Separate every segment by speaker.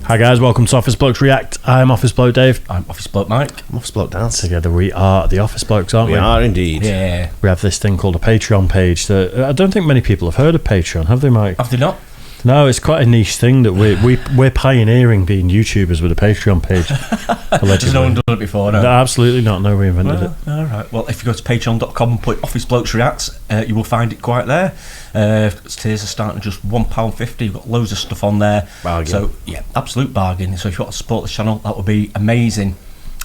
Speaker 1: Hi guys, welcome to Office Blokes React. I'm Office Bloke Dave.
Speaker 2: I'm Office Bloke Mike.
Speaker 3: I'm Office Bloke Dan.
Speaker 1: Together we are the Office Blokes, aren't we?
Speaker 3: We are indeed.
Speaker 2: Yeah.
Speaker 1: We have this thing called a Patreon page that I don't think many people have heard of Patreon, have they, Mike?
Speaker 2: Have they not?
Speaker 1: No, it's quite a niche thing that we're pioneering being YouTubers with a Patreon page.
Speaker 2: Has no one done it before? No,
Speaker 1: absolutely not. No, we invented it.
Speaker 2: All right. Well, if you go to patreon.com and put Office Blokes React, you will find it quite there. Tiers are starting at just £1.50. We've got loads of stuff on there.
Speaker 3: Bargain.
Speaker 2: So, yeah, absolute bargain. So if you want to support the channel, that would be amazing.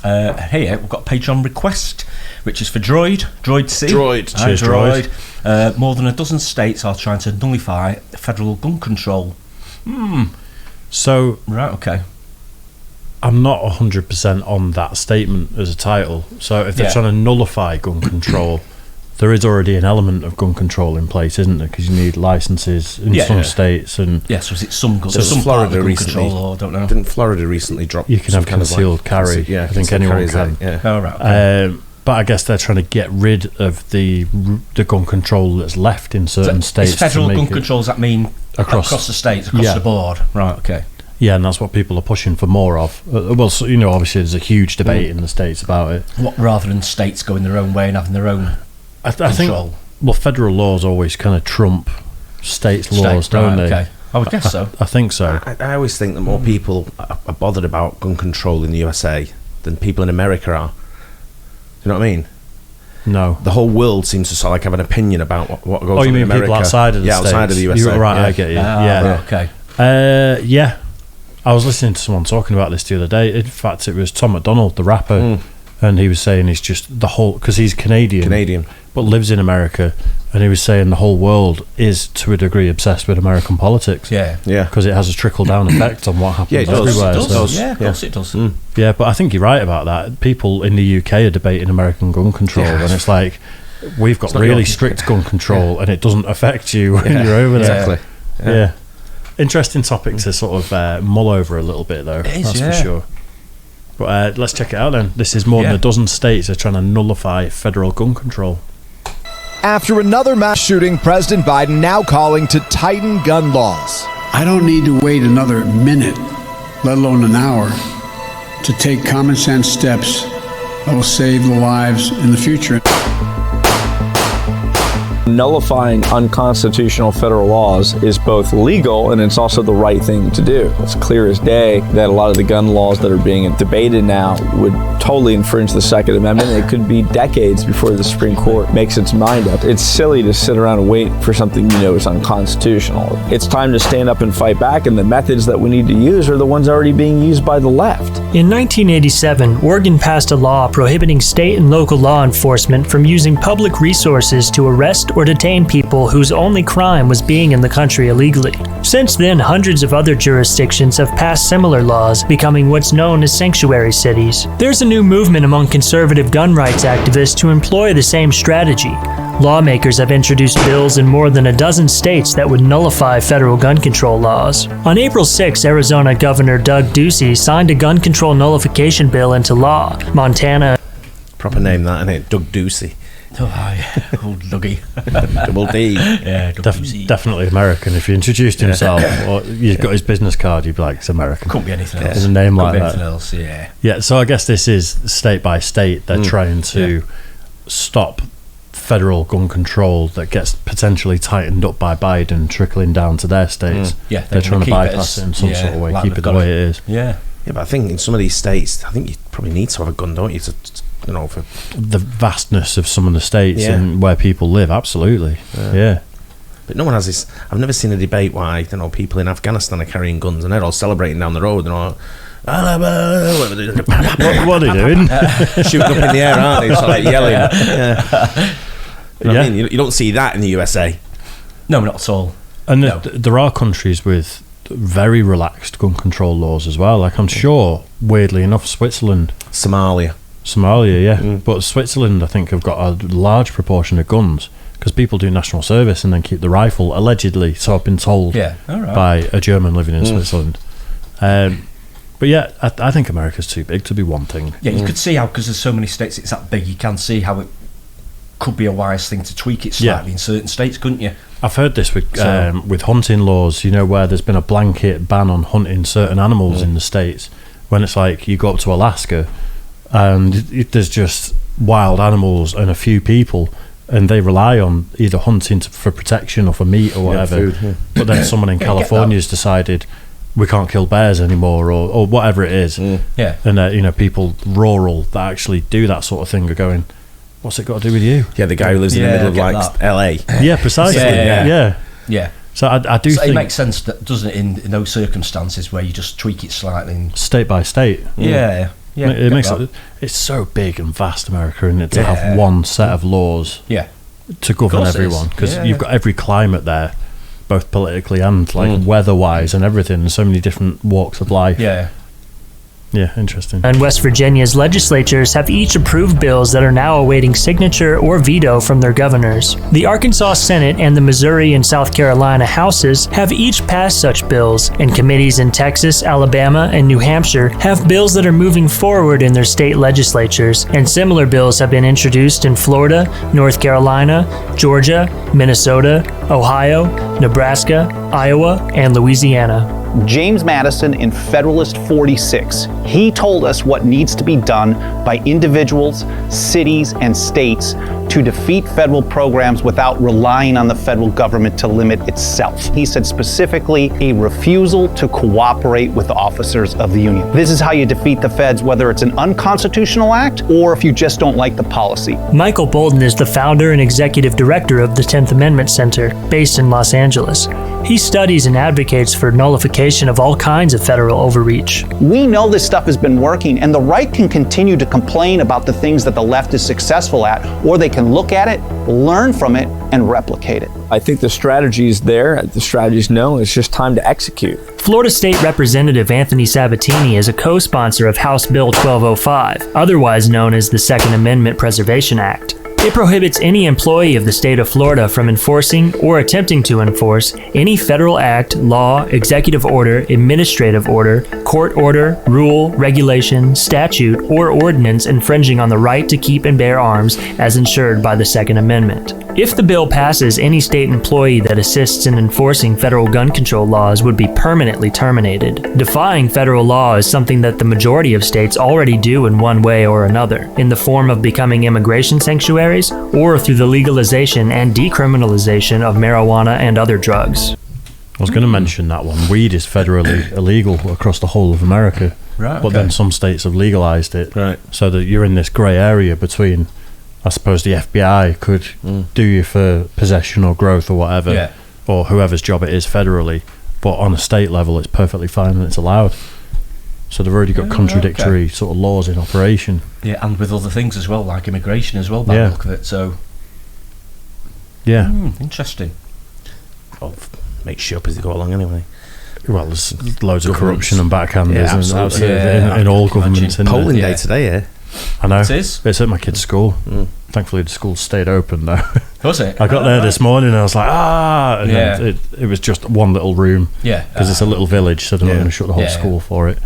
Speaker 2: Here, we've got Patreon request, which is for Droid C.
Speaker 3: Droid.
Speaker 1: Cheers, Droid.
Speaker 2: More than a dozen states are trying to nullify federal gun control.
Speaker 1: So,
Speaker 2: Right, okay.
Speaker 1: I'm not 100% on that statement as a title. So if they're
Speaker 2: Yeah.
Speaker 1: trying to nullify gun control, there is already an element of gun control in place, isn't there? Because you need licenses in some states, and
Speaker 2: Yeah, so is it some gun,
Speaker 3: So
Speaker 2: some
Speaker 3: Florida
Speaker 2: part of the gun
Speaker 3: recently-
Speaker 2: control, or I don't know.
Speaker 3: Didn't Florida recently drop?
Speaker 1: you can
Speaker 3: some
Speaker 1: have
Speaker 3: kind of
Speaker 1: concealed carry.
Speaker 3: Yeah,
Speaker 1: I think
Speaker 3: concealed
Speaker 1: anyone
Speaker 3: carry is
Speaker 1: can.
Speaker 3: Yeah.
Speaker 2: Oh, right, okay.
Speaker 1: But I guess they're trying to get rid of the gun control that's left in certain states.
Speaker 2: Is federal
Speaker 1: to
Speaker 2: gun
Speaker 1: make it
Speaker 2: control, does that mean across the states, across the board? Right, okay.
Speaker 1: Yeah, and that's what people are pushing for more of. Well, so, obviously there's a huge debate in the states about it.
Speaker 2: What, rather than states going their own way and having their own
Speaker 1: I think,
Speaker 2: control?
Speaker 1: well, federal laws always kind of trump states' laws, don't they?
Speaker 2: Okay. I would guess so.
Speaker 1: I think so.
Speaker 3: I always think that more people are bothered about gun control in the USA than people in America are. Do you know what I mean?
Speaker 1: No.
Speaker 3: The whole world seems to sort of like have an opinion about what goes on
Speaker 1: Oh, you
Speaker 3: in
Speaker 1: mean
Speaker 3: America.
Speaker 1: people outside of the states?
Speaker 3: outside of the USA.
Speaker 1: You're right,
Speaker 3: yeah.
Speaker 1: I get you.
Speaker 2: Right, okay.
Speaker 1: Yeah. I was listening to someone talking about this the other day. In fact, it was Tom McDonald, the rapper, and he was saying it's just the whole, because he's Canadian, but lives in America, and he was saying the whole world is to a degree obsessed with American politics.
Speaker 2: Yeah.
Speaker 3: Yeah.
Speaker 1: Because it has a trickle down effect on what happens
Speaker 3: Yeah, it does.
Speaker 1: everywhere.
Speaker 3: It does.
Speaker 1: so-
Speaker 2: Yeah, of course it does.
Speaker 1: Yeah, but I think you're right about that. People in the UK are debating American gun control, and it's like, we've got
Speaker 3: not
Speaker 1: really
Speaker 3: your-
Speaker 1: strict gun control, and it doesn't affect you when you're over there.
Speaker 3: Exactly.
Speaker 1: Yeah. Interesting topic to sort of mull over a little bit, though.
Speaker 2: It is,
Speaker 1: that's
Speaker 2: yeah.
Speaker 1: for sure. But let's check it out then. This is more than a dozen states are trying to nullify federal gun control.
Speaker 4: After another mass shooting, President Biden now calling to tighten gun laws.
Speaker 5: I don't need to wait another minute, let alone an hour, to take common sense steps that will save the lives in the future.
Speaker 6: Nullifying unconstitutional federal laws is both legal and it's also the right thing to do. It's clear as day that a lot of the gun laws that are being debated now would totally infringe the Second Amendment. It could be decades before the Supreme Court makes its mind up. It's silly to sit around and wait for something you know is unconstitutional. It's time to stand up and fight back, and the methods that we need to use are the ones already being used by the left.
Speaker 7: In 1987, Oregon passed a law prohibiting state and local law enforcement from using public resources to arrest or detain people whose only crime was being in the country illegally. Since then, hundreds of other jurisdictions have passed similar laws, becoming what's known as sanctuary cities. There's a new movement among conservative gun rights activists to employ the same strategy. Lawmakers have introduced bills in more than a dozen states that would nullify federal gun control laws. On April 6, Arizona Governor Doug Ducey signed a gun control nullification bill into law. Montana...
Speaker 3: Proper name that, isn't it? Doug Ducey.
Speaker 2: Oh, hi. Old Dougie.
Speaker 3: Double D.
Speaker 2: Yeah,
Speaker 1: Definitely American. If you introduced himself or you've got his business card, you'd be like, it's American.
Speaker 2: Couldn't be anything else.
Speaker 1: There's a name like
Speaker 2: Couldn't be
Speaker 1: that.
Speaker 2: anything else, yeah.
Speaker 1: Yeah, so I guess this is state by state. They're trying to stop federal gun control that gets potentially tightened up by Biden trickling down to their states.
Speaker 2: Yeah,
Speaker 1: they're trying to
Speaker 2: keep it
Speaker 1: bypass
Speaker 2: as-
Speaker 1: it in some
Speaker 2: yeah,
Speaker 1: sort of way,
Speaker 2: like
Speaker 1: keep
Speaker 2: they've
Speaker 1: it the
Speaker 2: got
Speaker 1: way
Speaker 2: it.
Speaker 1: it is.
Speaker 2: Yeah.
Speaker 3: Yeah, but I think in some of these states, I think you probably need to have a gun, don't you? For
Speaker 1: The vastness of some of the states
Speaker 3: Yeah.
Speaker 1: and where people live, absolutely. Yeah.
Speaker 3: But no one has this. I've never seen a debate why people in Afghanistan are carrying guns and they're all celebrating down the road and all.
Speaker 1: What are they doing?
Speaker 3: Shooting up in the air, aren't they? Sort of like yelling. Yeah. You know what I
Speaker 1: Yeah.
Speaker 3: mean? You don't see that in the USA.
Speaker 2: No, not at all.
Speaker 1: And
Speaker 2: No.
Speaker 1: there are countries with very relaxed gun control laws as well. Like I'm sure, weirdly enough, Switzerland,
Speaker 3: Somalia.
Speaker 1: Somalia, yeah. But Switzerland, I think, have got a large proportion of guns because people do national service and then keep the rifle, allegedly, so I've been told, by a German living in Switzerland. But yeah, I think America's too big to be one thing.
Speaker 2: Yeah, you could see how, because there's so many states it's that big, you can see how it could be a wise thing to tweak it slightly in certain states, couldn't you?
Speaker 1: I've heard this with hunting laws, where there's been a blanket ban on hunting certain animals in the States, when it's like you go up to Alaska and there's just wild animals and a few people, and they rely on either hunting for protection or for meat or whatever.
Speaker 3: Food,
Speaker 1: but then someone in California's decided we can't kill bears anymore, or whatever it is. And people rural that actually do that sort of thing are going, what's it got to do with you?
Speaker 3: Yeah, the guy who lives in the middle of like LA.
Speaker 1: Yeah, precisely. Yeah. So I do think
Speaker 2: it makes sense, doesn't it, in those circumstances where you just tweak it slightly,
Speaker 1: state by state.
Speaker 2: Yeah.
Speaker 1: It makes it's so big and vast, America, isn't it, to have one set of laws to govern everyone, because you've got every climate there, both politically and weather-wise and everything, and so many different walks of life. Yeah, interesting.
Speaker 7: And West Virginia's legislatures have each approved bills that are now awaiting signature or veto from their governors. The Arkansas Senate and the Missouri and South Carolina Houses have each passed such bills, and committees in Texas, Alabama, and New Hampshire have bills that are moving forward in their state legislatures, and similar bills have been introduced in Florida, North Carolina, Georgia, Minnesota, Ohio, Nebraska, Iowa, and Louisiana.
Speaker 8: James Madison in Federalist 46. He told us what needs to be done by individuals, cities, and states to defeat federal programs without relying on the federal government to limit itself. He said specifically a refusal to cooperate with officers of the Union. This is how you defeat the feds, whether it's an unconstitutional act or if you just don't like the policy.
Speaker 7: Michael Bolton is the founder and executive director of the 10th Amendment Center, based in Los Angeles. He studies and advocates for nullification of all kinds of federal overreach.
Speaker 8: We know this stuff has been working, and the right can continue to complain about the things that the left is successful at, or they can look at it, learn from it, and replicate it.
Speaker 6: I think the strategy is there. The strategy is known. It's just time to execute.
Speaker 7: Florida State Representative Anthony Sabatini is a co-sponsor of House Bill 1205, otherwise known as the Second Amendment Preservation Act. It prohibits any employee of the state of Florida from enforcing or attempting to enforce any federal act, law, executive order, administrative order, court order, rule, regulation, statute, or ordinance infringing on the right to keep and bear arms as ensured by the Second Amendment. If the bill passes, any state employee that assists in enforcing federal gun control laws would be permanently terminated. Defying federal law is something that the majority of states already do in one way or another, in the form of becoming immigration sanctuaries or through the legalization and decriminalization of marijuana and other drugs.
Speaker 1: I was going to mention that one. Weed is federally illegal across the whole of America, but then some states have legalized it, so that you're in this grey area between, I suppose the FBI could do you for possession or growth or whatever, or whoever's job it is federally, but on a state level it's perfectly fine and it's allowed. So they've already got contradictory sort of laws in operation.
Speaker 2: Yeah, and with other things as well, like immigration as well, by the look of it. So, interesting.
Speaker 3: Well, make shit up as they go along anyway.
Speaker 1: Well, there's loads of corruption and backhanders
Speaker 3: in
Speaker 1: all governments.
Speaker 3: Polling day today,
Speaker 1: I know.
Speaker 2: It is.
Speaker 1: It's at my kid's school. Thankfully, the school stayed open though.
Speaker 2: Was it?
Speaker 1: I got there this morning and I was like, and then it was just one little room. Because it's a little village, so they're not going to shut the whole school for it.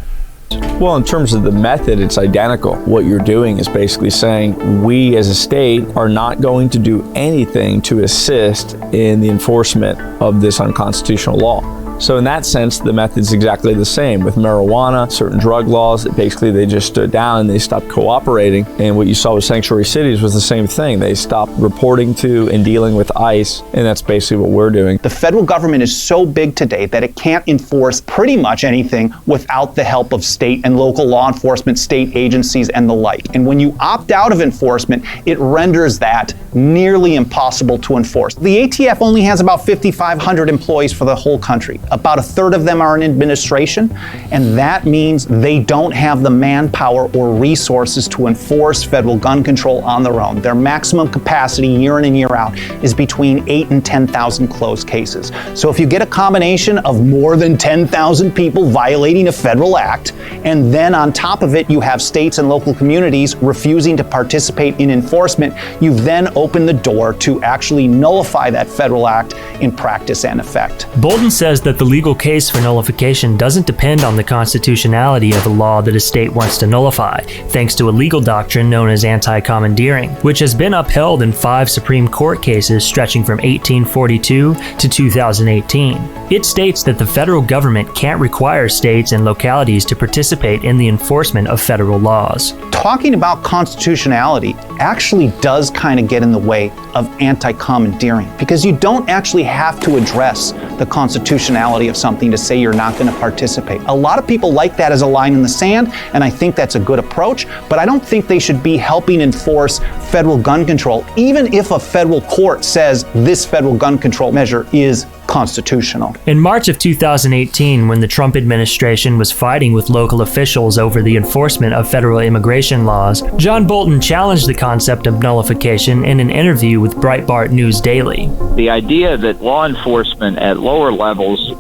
Speaker 6: Well, in terms of the method, it's identical. What you're doing is basically saying we as a state are not going to do anything to assist in the enforcement of this unconstitutional law. So in that sense, the method's exactly the same. With marijuana, certain drug laws, basically they just stood down and they stopped cooperating. And what you saw with sanctuary cities was the same thing. They stopped reporting to and dealing with ICE, and that's basically what we're doing.
Speaker 8: The federal government is so big today that it can't enforce pretty much anything without the help of state and local law enforcement, state agencies, and the like. And when you opt out of enforcement, it renders that nearly impossible to enforce. The ATF only has about 5,500 employees for the whole country. About a third of them are in administration, and that means they don't have the manpower or resources to enforce federal gun control on their own. Their maximum capacity year in and year out is between 8,000 and 10,000 closed cases. So if you get a combination of more than 10,000 people violating a federal act, and then on top of it you have states and local communities refusing to participate in enforcement, you've then opened the door to actually nullify that federal act in practice and effect.
Speaker 7: Bolton says that that the legal case for nullification doesn't depend on the constitutionality of a law that a state wants to nullify, thanks to a legal doctrine known as AntiCommandeering, which has been upheld in 5 Supreme Court cases stretching from 1842 to 2018. It states that the federal government can't require states and localities to participate in the enforcement of federal laws.
Speaker 8: Talking about constitutionality actually does kind of get in the way of anti-commandeering, because you don't actually have to address the constitutionality of something to say you're not going to participate. A lot of people like that as a line in the sand, and I think that's a good approach, but I don't think they should be helping enforce federal gun control, even if a federal court says this federal gun control measure is constitutional.
Speaker 7: In March of 2018, when the Trump administration was fighting with local officials over the enforcement of federal immigration laws, John Bolton challenged the concept of nullification in an interview with Breitbart News Daily.
Speaker 9: The idea that law enforcement at lower levels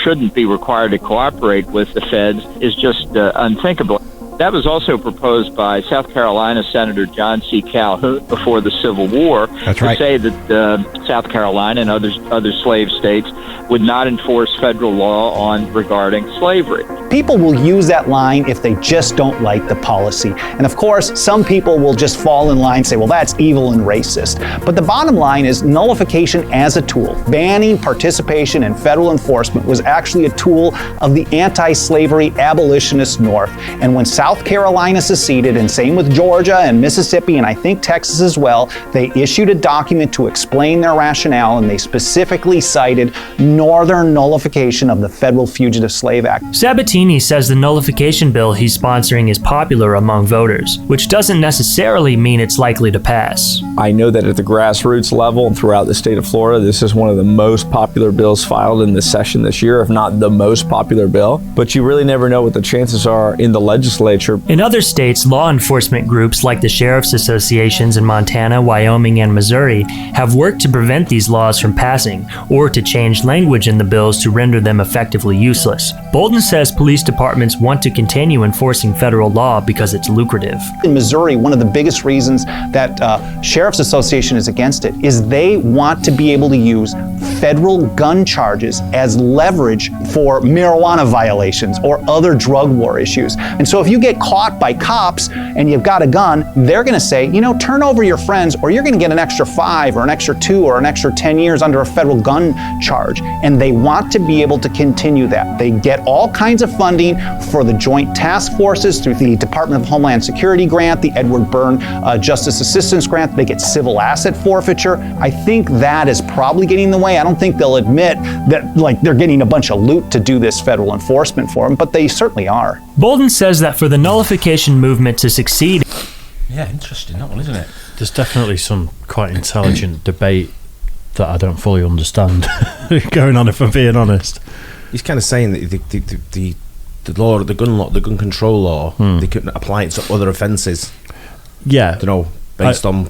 Speaker 9: shouldn't be required to cooperate with the feds is just unthinkable. That was also proposed by South Carolina Senator John C. Calhoun before the Civil War.
Speaker 3: That's right.
Speaker 9: To say that South Carolina and other slave states would not enforce federal law regarding slavery.
Speaker 8: People will use that line if they just don't like the policy. And of course, some people will just fall in line and say, well, that's evil and racist. But the bottom line is nullification as a tool, banning participation in federal enforcement, was actually a tool of the anti-slavery abolitionist North. And when South Carolina seceded, and same with Georgia and Mississippi, and I think Texas as well, they issued a document to explain their rationale, and they specifically cited Northern nullification of the Federal Fugitive Slave Act.
Speaker 7: Sabatini says the nullification bill he's sponsoring is popular among voters, which doesn't necessarily mean it's likely to pass.
Speaker 6: I know that at the grassroots level and throughout the state of Florida, this is one of the most popular bills filed in this session this year, if not the most popular bill. But you really never know what the chances are in the legislature.
Speaker 7: In other states, law enforcement groups like the sheriff's associations in Montana, Wyoming, and Missouri have worked to prevent these laws from passing, or to change language in the bills to render them effectively useless. Bolton says police departments want to continue enforcing federal law because it's lucrative.
Speaker 8: In Missouri, one of the biggest reasons that Sheriff's Association is against it is they want to be able to use federal gun charges as leverage for marijuana violations or other drug war issues. And so if you get caught by cops and you've got a gun, they're going to say, you know, turn over your friends or you're going to get an extra 5 or an extra 2 or an extra 10 years under a federal gun charge. And they want to be able to continue that. They get all kinds of funding for the joint task forces through the Department of Homeland Security grant, the Edward Byrne Justice Assistance Grant. They get civil asset forfeiture. I think that is probably getting in the way. I don't think they'll admit that they're getting a bunch of loot to do this federal enforcement for them, but they certainly are.
Speaker 7: Bolton says that for the nullification movement to succeed...
Speaker 2: Yeah, interesting, that one, isn't it?
Speaker 1: There's definitely some quite intelligent debate that I don't fully understand going on, if I'm being honest.
Speaker 3: He's kind of saying that the law, the gun control law, they can apply it to other offences.
Speaker 1: Yeah,
Speaker 3: based on.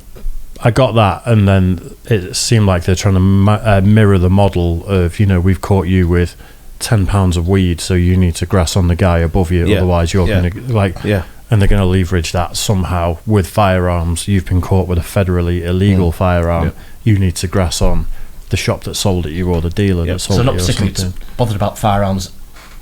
Speaker 1: I got that, and then it seemed like they're trying to mirror the model of, we've caught you with 10 pounds of weed, so you need to grass on the guy above you, otherwise you're going to and they're going to leverage that somehow with firearms. You've been caught with a federally illegal firearm. You need to grass on the shop that sold it you or the dealer that sold it you.
Speaker 2: So not particularly bothered about firearms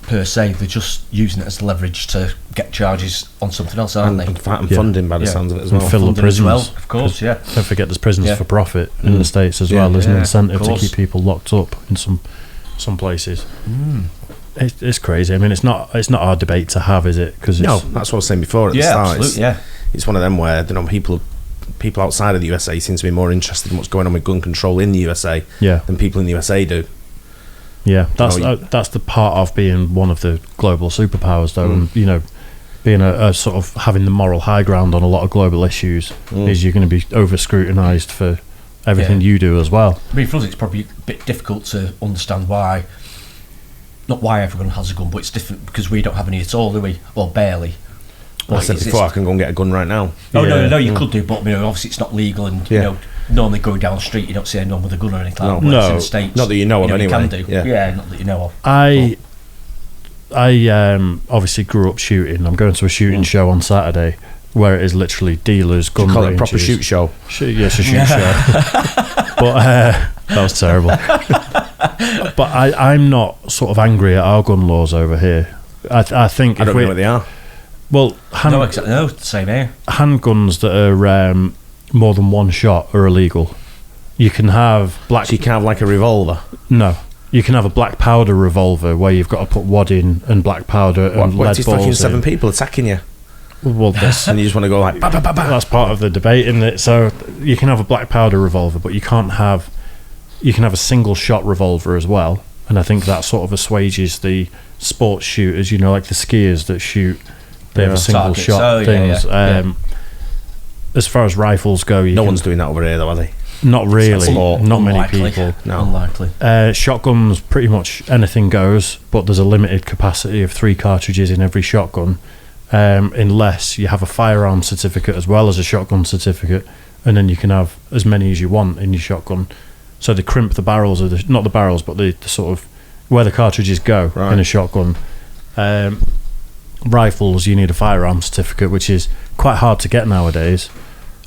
Speaker 2: per se, they're just using it as leverage to get charges on something else, aren't they?
Speaker 3: And funding by the sounds of it as well.
Speaker 1: And fill the prisons.
Speaker 2: Well, of course, yeah.
Speaker 1: Don't forget there's prisons for profit in the States as well. There's an incentive to keep people locked up in some places. It's crazy. I mean, it's not our debate to have, is it?
Speaker 3: No, that's what I was saying before at the start.
Speaker 2: Absolutely,
Speaker 3: it's one of them where people outside of the USA seem to be more interested in what's going on with gun control in the USA than people in the USA do.
Speaker 1: Yeah, that's the part of being one of the global superpowers, though, and being a sort of having the moral high ground on a lot of global issues is you're going to be over scrutinised for everything you do as well.
Speaker 2: I mean, for us, it's probably a bit difficult to understand why. Not why everyone has a gun, but it's different because we don't have any at all, do we? Well, barely.
Speaker 3: I said before, I can go and get a gun right now.
Speaker 2: Oh, no, you could do, but obviously it's not legal, and normally going down the street, you don't see anyone with a gun or anything like that.
Speaker 3: No,
Speaker 2: in the States,
Speaker 3: not that you know of anyway.
Speaker 2: You can do. Yeah, not that you know of.
Speaker 1: I obviously grew up shooting. I'm going to a shooting show on Saturday where it is literally dealers, gun ranges.
Speaker 3: Call it a proper shoot show.
Speaker 1: Yes, a shoot show. But that was terrible. But I'm not sort of angry at our gun laws over here. I think
Speaker 3: I don't know what they are.
Speaker 1: Well,
Speaker 2: no, same here.
Speaker 1: Handguns that are more than one shot are illegal. You can have black.
Speaker 3: So you can have like a revolver.
Speaker 1: No, you can have a black powder revolver where you've got to put wad in and black powder and lead balls.
Speaker 3: Fucking 7 people attacking you.
Speaker 1: Well,
Speaker 3: and you just want to go like. Bah, bah, bah, bah.
Speaker 1: That's part of the debate, isn't it? So you can have a black powder revolver, but you can't have. You can have a single shot revolver as well, and I think that sort of assuages the sports shooters. You know, like the skiers that shoot. They have a single shot things. As far as rifles go,
Speaker 3: no one's doing that over here, though, are they?
Speaker 1: Not really. Not many people.
Speaker 3: No.
Speaker 2: Unlikely.
Speaker 1: Shotguns, pretty much anything goes, but there's a limited capacity of 3 cartridges in every shotgun, unless you have a firearm certificate as well as a shotgun certificate, and then you can have as many as you want in your shotgun. So they crimp the barrels of not the barrels, but the sort of where the cartridges go in a shotgun. Rifles, you need a firearm certificate, which is quite hard to get nowadays.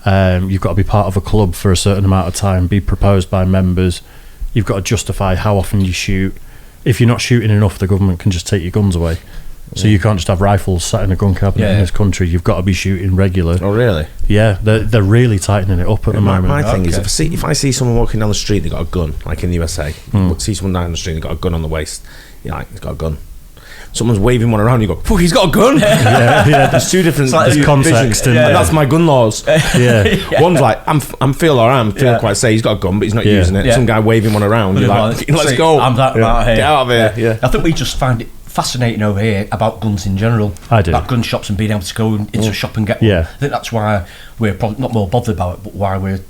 Speaker 1: You've got to be part of a club for a certain amount of time, be proposed by members. You've got to justify how often you shoot. If you're not shooting enough, the government can just take your guns away. So you can't just have rifles sat in a gun cabinet in this country. You've got to be shooting regular.
Speaker 3: Oh, really?
Speaker 1: Yeah, they're really tightening it up at the moment.
Speaker 3: My thing is, if I see someone walking down the street, they got a gun, like in the USA. See someone down the street, they got a gun on the waist. You're like, he's got a gun. Someone's waving one around, you go, "Fuck, he's got a gun."
Speaker 1: There's
Speaker 3: two different
Speaker 1: context.
Speaker 3: And that's my gun laws. One's like, I'm feeling quite safe. He's got a gun, but he's not using it. Some guy waving one around. You're like, let's go.
Speaker 2: I'm that out here.
Speaker 3: Get out of here.
Speaker 2: I think we just find it fascinating over here about guns in general.
Speaker 1: I do.
Speaker 2: About gun shops and being able to go into a shop and get one. I think that's why we're probably not more bothered about it, but why we're,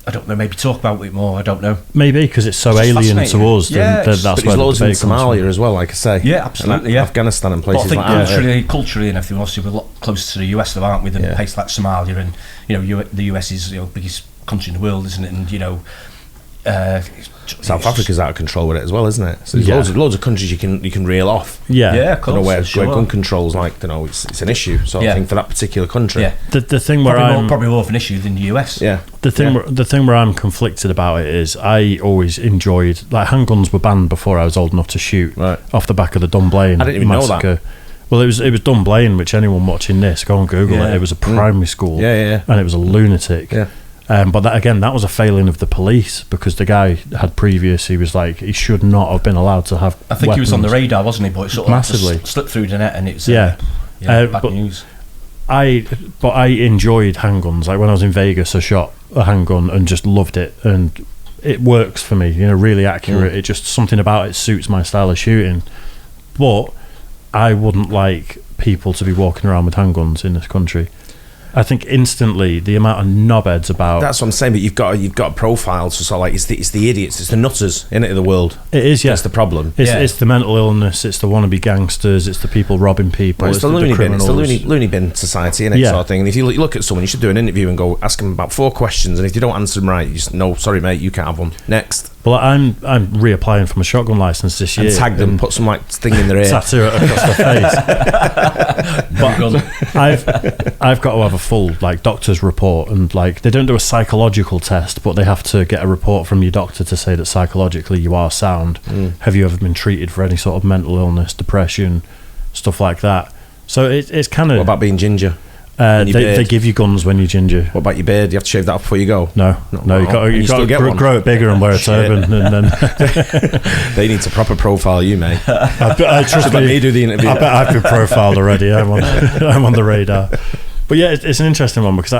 Speaker 2: I don't know, maybe talk about it more. I don't know.
Speaker 1: Maybe because it's so alien to us. That's
Speaker 3: but
Speaker 1: where
Speaker 3: there's loads
Speaker 1: the
Speaker 3: in Somalia as well, like I say.
Speaker 2: Yeah, absolutely.
Speaker 3: Afghanistan and places like
Speaker 2: that. Culturally and everything, obviously, we're a lot closer to the US, though, aren't we, than a place like Somalia. And the US is the biggest country in the world, isn't it? And
Speaker 3: South Africa's out of control with it as well, isn't it? So there's loads of countries you can reel off.
Speaker 1: Yeah,
Speaker 3: of course, where gun control's like, it's an issue sort of thing for that particular country.
Speaker 2: Yeah,
Speaker 1: the thing where
Speaker 2: probably more of an issue than the US.
Speaker 3: Yeah,
Speaker 1: the thing where I'm conflicted about it is I always enjoyed, like, handguns were banned before I was old enough to shoot. Off the back of the Dunblane
Speaker 3: I didn't even
Speaker 1: massacre.
Speaker 3: know that.
Speaker 1: Well, it was Dunblane, which anyone watching this, go on Google it. It was a primary school.
Speaker 3: And
Speaker 1: it was a lunatic. But that was a failing of the police, because the guy had he was like, he should not have been allowed to have
Speaker 2: I think
Speaker 1: weapons.
Speaker 2: he was on the radar, wasn't he? But it sort of
Speaker 1: massively
Speaker 2: slipped through the net, and it's bad news.
Speaker 1: I enjoyed handguns. Like when I was in Vegas, I shot a handgun and just loved it, and it works for me. Really accurate. It just, something about it suits my style of shooting. But I wouldn't like people to be walking around with handguns in this country. I think instantly the amount of knobheads about.
Speaker 3: That's what I'm saying. But you've got a profile, so sort of like it's the idiots, it's the nutters in it of the world.
Speaker 1: It is,
Speaker 3: That's the problem.
Speaker 1: It's the mental illness. It's the wannabe gangsters. It's the people robbing people.
Speaker 3: It's the loony bin. It's the loony bin society, innit? Sort of thing. And if you look at someone, you should do an interview and go ask them about 4 questions, and if you don't answer them right, you just, no, sorry mate, you can't have one. Next.
Speaker 1: Well, I'm reapplying for my shotgun license this year.
Speaker 3: And tag them, put some like thing in their ear,
Speaker 1: tattoo it across their face. But I've got to have a full doctor's report, and they don't do a psychological test, but they have to get a report from your doctor to say that psychologically you are sound. Have you ever been treated for any sort of mental illness, depression, stuff like that? So it's kind of.
Speaker 3: What about being ginger?
Speaker 1: They give you guns when you're ginger.
Speaker 3: What about your beard? You have to shave that off before you go.
Speaker 1: No. You got to grow it bigger and wear a turban, and then
Speaker 3: they need to proper profile you, mate.
Speaker 1: I trust
Speaker 3: me do the interview.
Speaker 1: I bet I've been profiled already. I'm on the radar. But yeah, it's an interesting one, because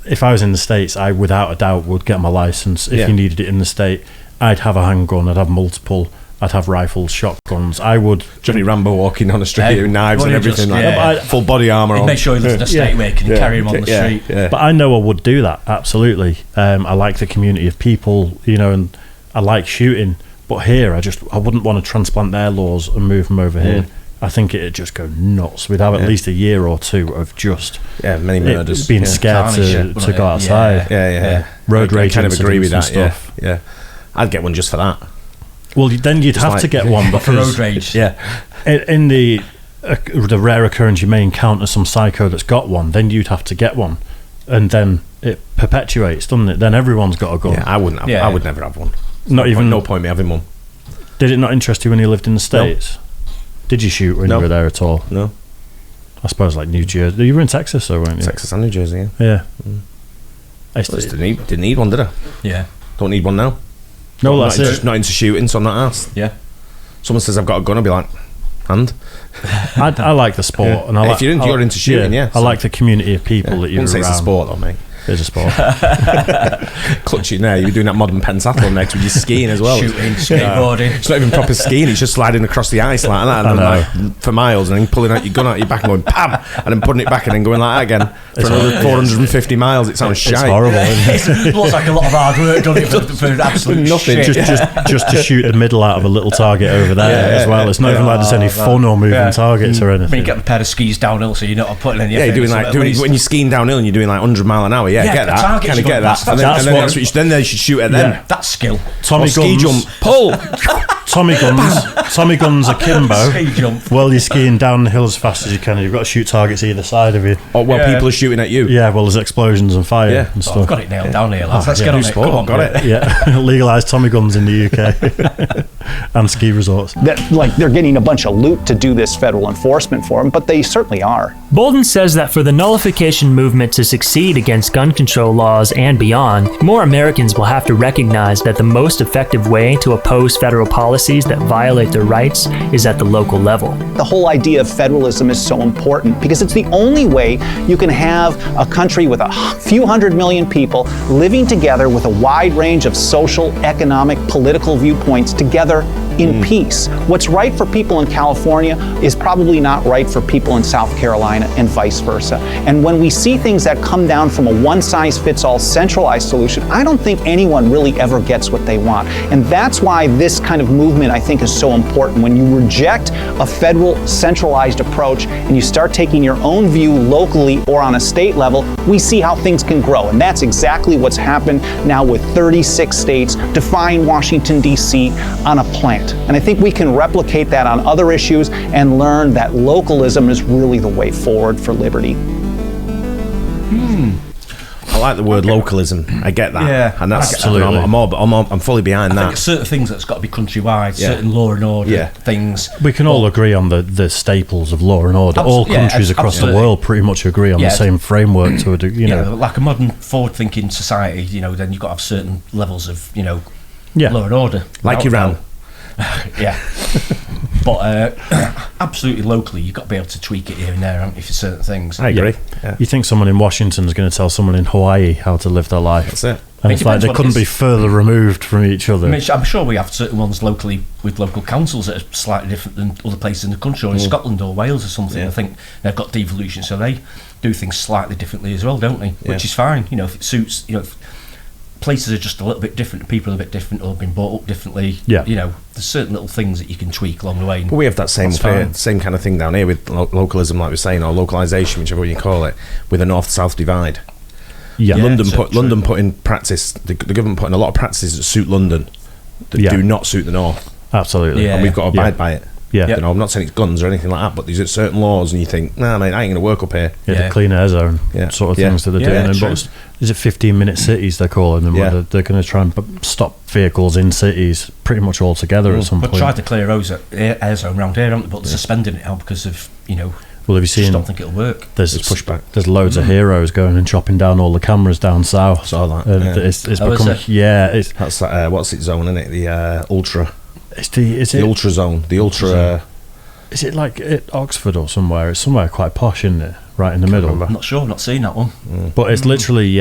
Speaker 1: if I was in the States, I without a doubt would get my license if you needed it in the state. I'd have a handgun. I'd have multiple. I'd have rifles, shotguns. I would.
Speaker 3: Johnny Rambo walking on the street with knives and everything, full body armour on.
Speaker 2: Make sure he lives in a state where he can carry him on the street.
Speaker 1: But I know I would do that, absolutely. I like the community of people, and I like shooting. But here, I wouldn't want to transplant their laws and move them over here. I think it'd just go nuts. We'd have at least a year or two of just
Speaker 3: many murders,
Speaker 1: being scared to go outside. Road rage.
Speaker 3: I kind of agree with that.
Speaker 1: Stuff.
Speaker 3: Yeah, I'd get one just for that.
Speaker 1: Well, then you'd have to get one
Speaker 2: for road rage.
Speaker 1: In the rare occurrence you may encounter some psycho that's got one, then you'd have to get one, and then it perpetuates, doesn't it? Then everyone's got a gun.
Speaker 3: I wouldn't have. I would never have one.
Speaker 1: Not even.
Speaker 3: No point me having one.
Speaker 1: Did it not interest you when you lived in the States? No. Did you shoot when you were there at all?
Speaker 3: No.
Speaker 1: I suppose like New Jersey. You were in Texas, though, weren't you?
Speaker 3: Texas and New Jersey, yeah.
Speaker 1: Yeah.
Speaker 3: I just didn't need one, did I?
Speaker 2: Yeah.
Speaker 3: Don't need one now.
Speaker 1: No, that's it.
Speaker 3: Just not into shooting, so I'm not asked.
Speaker 2: Yeah.
Speaker 3: Someone says I've got a gun, I'll be like, and?
Speaker 1: I like the sport.
Speaker 3: Yeah.
Speaker 1: And I
Speaker 3: if you're into shooting, yeah.
Speaker 1: I like the community of people that you're around.
Speaker 3: It's a sport, though, mate.
Speaker 1: It's a sport.
Speaker 3: Clutching there, you're doing that modern pentathlon next with your skiing as well.
Speaker 2: Shooting, skateboarding.
Speaker 3: It's not even proper skiing, it's just sliding across the ice like that, and like, for miles, and then pulling out your gun out your back and going pam, and then putting it back and then going like that again for another 450 miles. It sounds shite.
Speaker 1: It's horrible, isn't it?
Speaker 2: It looks like a lot of hard work, doesn't it, for absolute
Speaker 3: nothing.
Speaker 2: shit.
Speaker 1: Just to shoot the middle out of a little target over there as well. It's not even like there's any fun or moving targets or anything.
Speaker 2: When you get a pair of skis downhill, so you're not putting any.
Speaker 3: Yeah, you're doing like when you're skiing downhill and you're doing like 100 mile an hour. Yeah, get that. Kind of get that. And then they should shoot at them.
Speaker 2: That's skill.
Speaker 1: Tommy
Speaker 3: ski
Speaker 1: guns,
Speaker 3: jump, pull.
Speaker 1: Tommy guns akimbo.
Speaker 2: Ski jump.
Speaker 1: While you're skiing down the hill as fast as you can, you've got to shoot targets either side of you.
Speaker 3: Or people are shooting at you.
Speaker 1: Yeah, well, there's explosions and fire and stuff.
Speaker 2: I've got it nailed down here, lads. Let's get on it. Come on,
Speaker 3: got it.
Speaker 1: Yeah, legalise Tommy guns in the UK and ski resorts.
Speaker 8: They're getting a bunch of loot to do this federal enforcement for them, but they certainly are.
Speaker 7: Bolton says that for the nullification movement to succeed against gun control laws and beyond, more Americans will have to recognize that the most effective way to oppose federal policies that violate their rights is at the local level.
Speaker 8: The whole idea of federalism is so important because it's the only way you can have a country with a few hundred million people living together with a wide range of social, economic, political viewpoints together in peace. What's right for people in California is probably not right for people in South Carolina and vice versa. And when we see things that come down from a one-size-fits-all centralized solution, I don't think anyone really ever gets what they want. And that's why this kind of movement, I think, is so important. When you reject a federal centralized approach and you start taking your own view locally or on a state level, we see how things can grow. And that's exactly what's happened now with 36 states defying Washington, D.C. on a plant. And I think we can replicate that on other issues and learn that localism is really the way forward for liberty.
Speaker 3: I like the word localism. I get that.
Speaker 2: Yeah,
Speaker 3: and that's
Speaker 1: absolutely.
Speaker 3: I'm fully behind that.
Speaker 2: I think certain things that's got to be countrywide, certain law and order things.
Speaker 1: We can all agree on the staples of law and order. All countries across the world pretty much agree on the same framework to a degree. You know,
Speaker 2: like a modern forward-thinking society. Then you've got to have certain levels of law and order.
Speaker 3: Like Iran.
Speaker 2: Yeah. But absolutely locally, you've got to be able to tweak it here and there, haven't you, for certain things.
Speaker 3: I agree. Yeah.
Speaker 1: You think someone in Washington is going to tell someone in Hawaii how to live their life?
Speaker 3: That's it.
Speaker 1: And it's like they couldn't be further removed from each other.
Speaker 2: I mean, I'm sure we have certain ones locally with local councils that are slightly different than other places in the country, or in Scotland or Wales or something. I think they've got devolution, so they do things slightly differently as well, don't they? Which is fine. If it suits, if places are just a little bit different, people are a bit different, or been brought up differently. There's certain little things that you can tweak along the way.
Speaker 3: But we have that same kind of thing down here with localism, like we're saying, or localisation, whichever you call it, with a north-south divide. London put in practice. The government put in a lot of practices that suit London that do not suit the north.
Speaker 1: Absolutely,
Speaker 3: and we've got to abide by it.
Speaker 1: I'm
Speaker 3: not saying it's guns or anything like that, but these are certain laws, and you think, nah, mate, I ain't going to work up here.
Speaker 1: The clean air zone sort of things that they're doing. But is it 15-minute cities they're calling them? Where they're going to try and stop vehicles in cities pretty much altogether at some point.
Speaker 2: But tried to clear air zone around here, haven't they? But they're suspending it now because of
Speaker 1: Well, have you seen?
Speaker 2: I just don't think it'll work.
Speaker 1: There's pushback. There's loads of heroes going and chopping down all the cameras down south.
Speaker 3: Saw that.
Speaker 1: It's become
Speaker 3: that's what's its zone, isn't it? The ultra.
Speaker 1: Is it
Speaker 3: ultra zone? The ultra.
Speaker 1: Is it like at Oxford or somewhere? It's somewhere quite posh, isn't it? Right in the middle.
Speaker 2: I'm not sure. I've not seen that one.
Speaker 1: But it's literally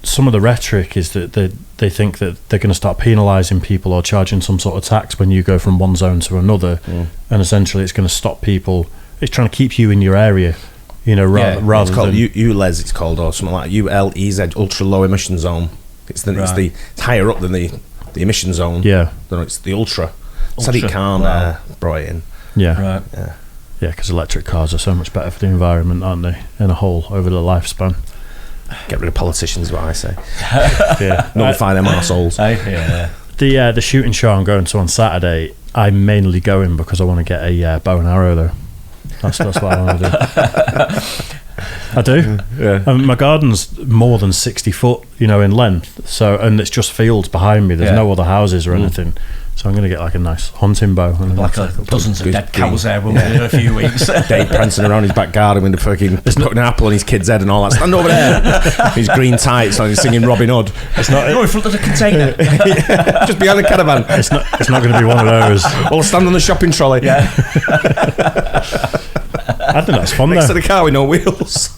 Speaker 1: some of the rhetoric is that they think that they're going to start penalising people or charging some sort of tax when you go from one zone to another, and essentially it's going to stop people. It's trying to keep you in your area, rather
Speaker 3: it's called
Speaker 1: than
Speaker 3: ULEZ. It's called, or something like ULEZ, ultra low emission zone. It's it's higher up than the emission zone. It's the ultra. Sadiq Khan brought it in.
Speaker 1: Because electric cars are so much better for the environment, aren't they, in a whole over the lifespan.
Speaker 3: Get rid of politicians, is what I say. Nullify them arseholes.
Speaker 1: The shooting show I'm going to on Saturday, I'm mainly going because I want to get a bow and arrow though. That's what I want to do. I do. Yeah. My garden's more than 60 foot, in length. So, and it's just fields behind me. There's no other houses or anything. So I'm going to get like a nice hunting bow. And
Speaker 2: like dozens of dead cows there when we're in a few weeks.
Speaker 3: Dave prancing around his back garden with the fucking putting an apple on his kid's head and all that. Stand over there. His green tights on. He's singing Robin Hood.
Speaker 2: It's not in front of the container.
Speaker 3: Just behind the caravan.
Speaker 1: It's not going to be one of those.
Speaker 3: We'll stand on the shopping trolley.
Speaker 2: Yeah.
Speaker 1: I think that's fun
Speaker 3: Next
Speaker 1: though.
Speaker 3: to the car with no wheels.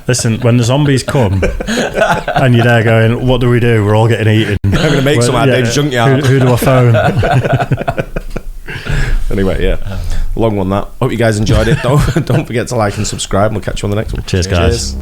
Speaker 1: Listen, when the zombies come and you're there going, what do we do? We're all getting eaten.
Speaker 3: I'm going to make some out of Dave's junkyard.
Speaker 1: Who do I phone?
Speaker 3: Anyway, yeah. Long one that. Hope you guys enjoyed it. Don't forget to like and subscribe, and we'll catch you on the next one.
Speaker 1: Cheers, guys.